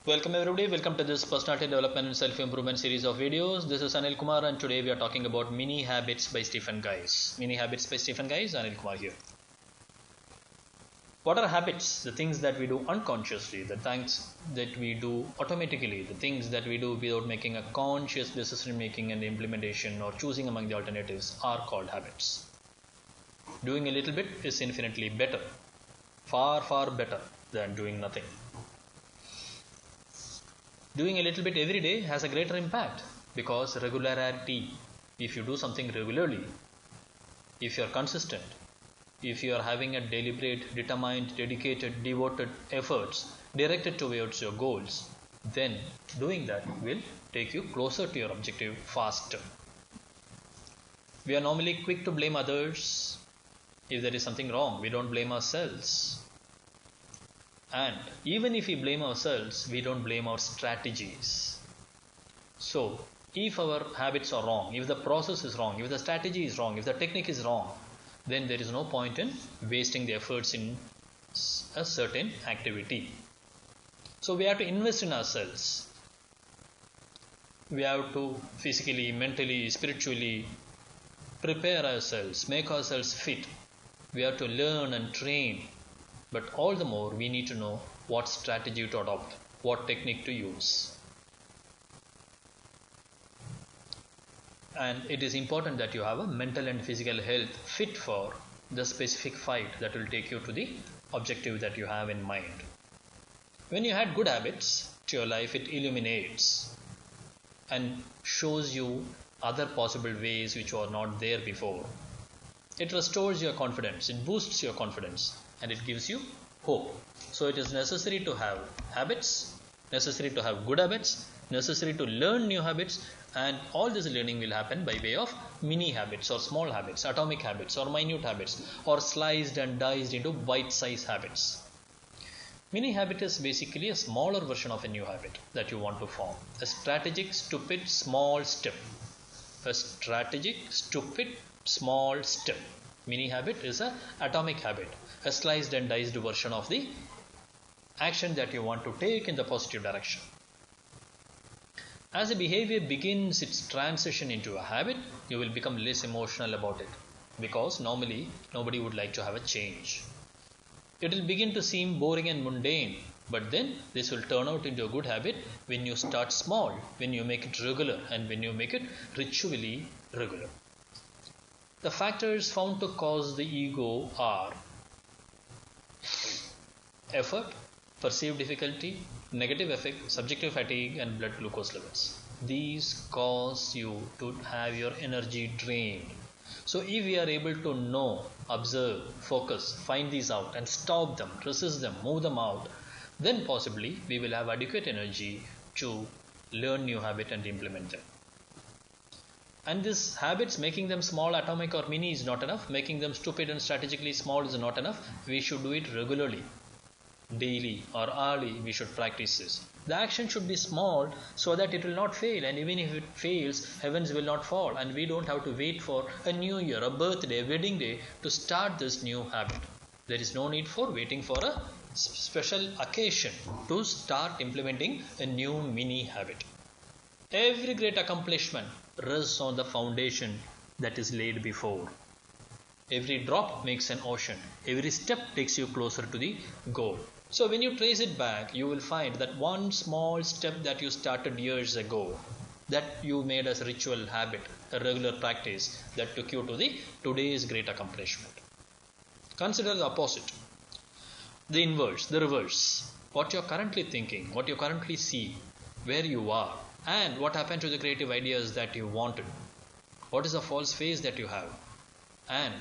Welcome everybody, welcome to this personality development and self-improvement series of videos. This is Anil Kumar and today we are talking about Mini Habits by Stephen Guise. Mini Habits by Stephen Guise, Anil Kumar here. What are habits? The things that we do unconsciously, the things that we do automatically, the things that we do without making a conscious decision making and implementation or choosing among the alternatives are called habits. Doing a little bit is infinitely better, far better than doing nothing. Doing a little bit every day has a greater impact because regularity, if you do something regularly, if you are consistent, if you are having a deliberate, determined, dedicated, devoted efforts directed towards your goals, then doing that will take you closer to your objective faster. We are normally quick to blame others. If there is something wrong, we don't blame ourselves. And even if we blame ourselves, we don't blame our strategies. So, if our habits are wrong, if the process is wrong, if the strategy is wrong, if the technique is wrong, then there is no point in wasting the efforts in a certain activity. So, we have to invest in ourselves. We have to physically, mentally, spiritually prepare ourselves, make ourselves fit. We have to learn and train. But all the more we need to know what strategy to adopt, what technique to use. And it is important that you have a mental and physical health fit for the specific fight that will take you to the objective that you have in mind. When you add good habits to your life, it illuminates and shows you other possible ways which were not there before. It restores your confidence, it boosts your confidence, and it gives you hope. So it is necessary to have habits, necessary to have good habits, necessary to learn new habits, and all this learning will happen by way of mini habits or small habits, atomic habits or minute habits, or sliced and diced into bite-sized habits. Mini habit is basically a smaller version of a new habit that you want to form. A strategic, stupid, small step. A strategic, stupid, small step. Mini habit is an atomic habit, a sliced and diced version of the action that you want to take in the positive direction. As a behavior begins its transition into a habit, you will become less emotional about it because normally nobody would like to have a change. It will begin to seem boring and mundane, but then this will turn out into a good habit when you start small, when you make it regular, and when you make it ritually regular. The factors found to cause the ego are effort, perceived difficulty, negative effect, subjective fatigue, and blood glucose levels. These cause you to have your energy drained. So if we are able to know, observe, focus, find these out and stop them, resist them, move them out, then possibly we will have adequate energy to learn new habit and implement them. And these habits, making them small, atomic or mini is not enough. Making them stupid and strategically small is not enough. We should do it regularly, daily or hourly. We should practice this. The action should be small so that it will not fail. And even if it fails, heavens will not fall. And we don't have to wait for a new year, a birthday, a wedding day to start this new habit. There is no need for waiting for a special occasion to start implementing a new mini habit. Every great accomplishment rests on the foundation that is laid before. Every drop makes an ocean. Every step takes you closer to the goal. So when you trace it back, you will find that one small step that you started years ago, that you made as a ritual habit, a regular practice, that took you to the today's great accomplishment. Consider the opposite, the inverse, the reverse. What you are currently thinking, what you currently see, where you are, and what happened to the creative ideas that you wanted. What is the false phase that you have? And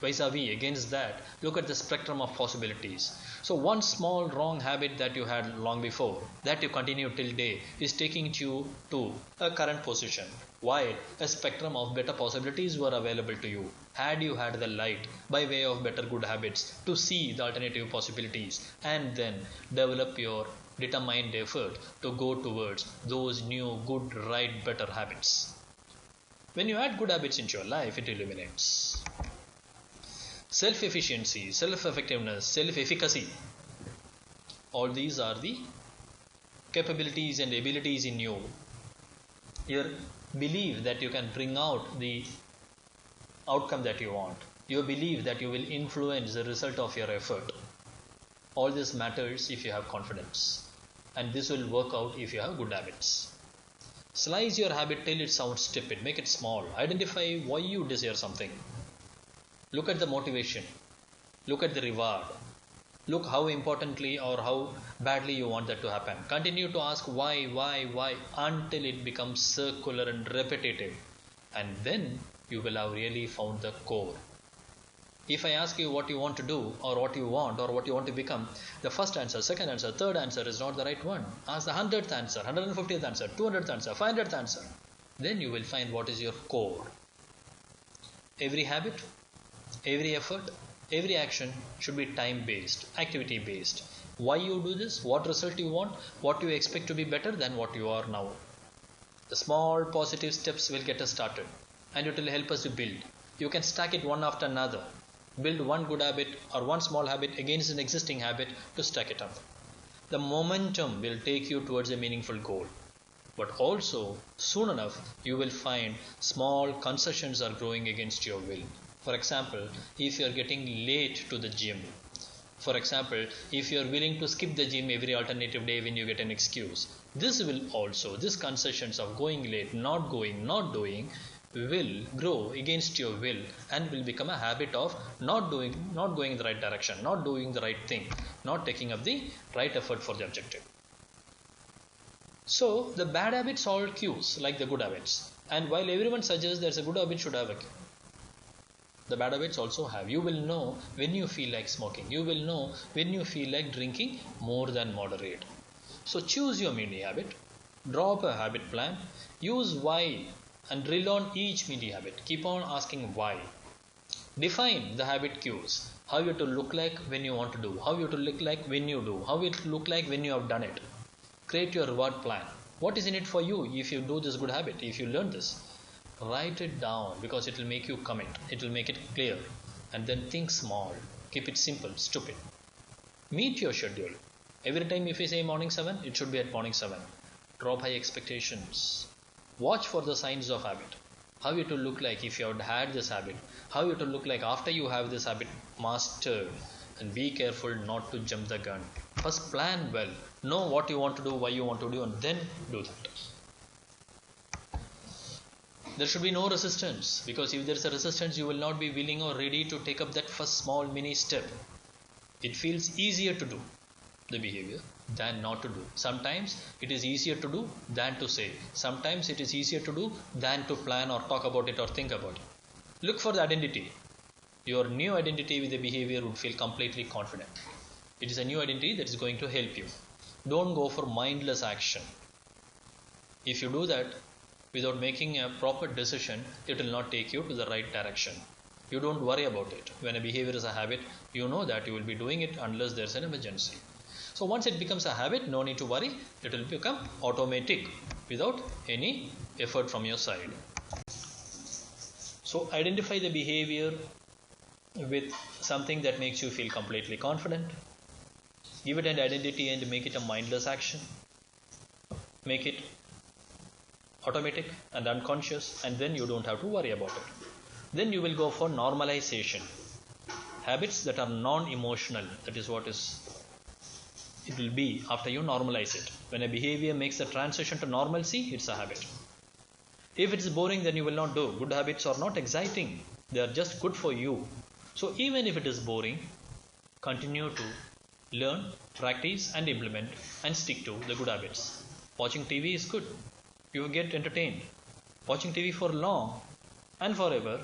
vis-a-vis, against that, look at the spectrum of possibilities. So one small wrong habit that you had long before, that you continue till day, is taking you to a current position, while a spectrum of better possibilities were available to you had you had the light by way of better good habits to see the alternative possibilities and then develop your determined effort to go towards those new, good, right, better habits. When you add good habits into your life, it illuminates. Self-efficiency, self-effectiveness, self-efficacy. All these are the capabilities and abilities in you, your belief that you can bring out the outcome that you want, your belief that you will influence the result of your effort. All this matters if you have confidence, and this will work out if you have good habits. Slice your habit till it sounds stupid, make it small. Identify why you desire something. Look at the motivation, look at the reward, look how importantly or how badly you want that to happen. Continue to ask why until it becomes circular and repetitive, and then you will have really found the core. If I ask you what you want to do or what you want or what you want to become, the first answer, second answer, third answer is not the right one. Ask the 100th answer, 150th answer, 200th answer, 500th answer. Then you will find what is your core. Every habit, every effort, every action should be time based, activity based. Why you do this, what result you want, what you expect to be better than what you are now. The small positive steps will get us started, and it will help us to build. You can stack it one after another. Build one good habit or one small habit against an existing habit to stack it up. The momentum will take you towards a meaningful goal. But also, soon enough, you will find small concessions are growing against your will. For example, if you are getting late to the gym, for example, if you are willing to skip the gym every alternative day when you get an excuse, these concessions of going late, not going, not doing, will grow against your will and will become a habit of not going in the right direction, not doing the right thing, not taking up the right effort for the objective. So the bad habits all cues like the good habits, and while everyone suggests there's a good habit should have a cue, the bad habits also have. You will know when you feel like smoking, you will know when you feel like drinking more than moderate. So choose your mini habit, drop a habit plan, use why and drill on each mini habit. Keep on asking why. Define the habit cues. How you to look like when you want to do. How you to look like when you do. How it look like when you have done it. Create your reward plan. What is in it for you if you do this good habit, if you learn this? Write it down because it will make you commit. It will make it clear. And then think small. Keep it simple, stupid. Meet your schedule. Every time if you say morning 7, it should be at morning 7. Drop high expectations. Watch for the signs of habit. How it will look like if you have had this habit. How it will look like after you have this habit mastered. And be careful not to jump the gun. First plan well. Know what you want to do, why you want to do, and then do that. There should be no resistance, because if there is a resistance, you will not be willing or ready to take up that first small mini step. It feels easier to do the behavior than not to do. Sometimes it is easier to do than to say. Sometimes it is easier to do than to plan or talk about it or think about it. Look for the identity. Your new identity with the behavior would feel completely confident. It is a new identity that is going to help you. Don't go for mindless action. If you do that without making a proper decision, it will not take you to the right direction. You don't worry about it. When a behavior is a habit, you know that you will be doing it unless there is an emergency. So once it becomes a habit, no need to worry. It will become automatic without any effort from your side. So identify the behavior with something that makes you feel completely confident. Give it an identity and make it a mindless action. Make it automatic and unconscious, and then you don't have to worry about it. Then you will go for normalization. Habits that are non-emotional, that is what it will be after you normalize it. When a behavior makes the transition to normalcy, it's a habit. If it is boring, then you will not do. Good habits are not exciting. They are just good for you. So even if it is boring, continue to learn, practice and implement and stick to the good habits. Watching TV is good. You get entertained. Watching TV for long and forever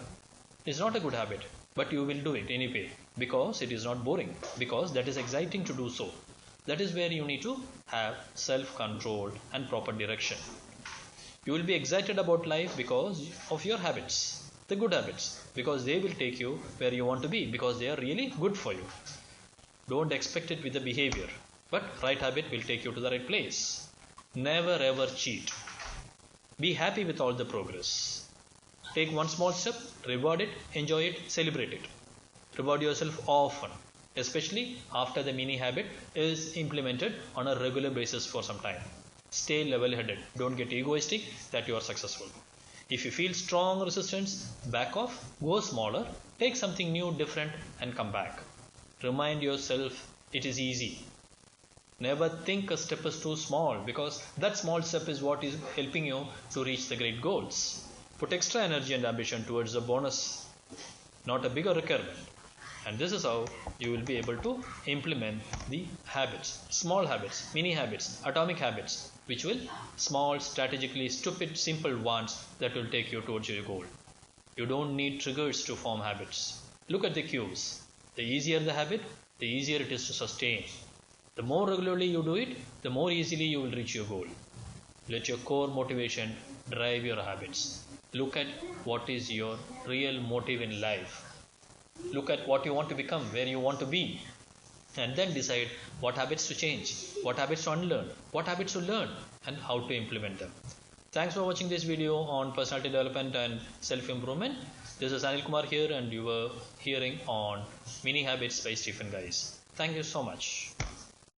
is not a good habit, but you will do it anyway because it is not boring, because that is exciting to do so. That is where you need to have self-control and proper direction. You will be excited about life because of your habits, the good habits, because they will take you where you want to be, because they are really good for you. Don't expect it with the behavior, but right habit will take you to the right place. Never ever cheat. Be happy with all the progress. Take one small step, reward it, enjoy it, celebrate it. Reward yourself often. especially after the mini habit is implemented on a regular basis for some time. Stay level headed. Don't get egoistic that you are successful. If you feel strong resistance, back off, go smaller, take something new, different, and come back. Remind yourself it is easy. Never think a step is too small, because that small step is what is helping you to reach the great goals. Put extra energy and ambition towards the bonus, not a bigger requirement. And this is how you will be able to implement the habits, small habits, mini habits, atomic habits, which will small, strategically stupid, simple ones that will take you towards your goal. You don't need triggers to form habits. Look at the cues. The easier the habit, the easier it is to sustain. The more regularly you do it, the more easily you will reach your goal. Let your core motivation drive your habits. Look at what is your real motive in life. Look at what you want to become, where you want to be, and then decide what habits to change, what habits to unlearn, what habits to learn, and how to implement them. Thanks for watching this video on personality development and self-improvement. This is Anil Kumar here, and you were hearing on Mini Habits by Stephen Guise. Thank you so much.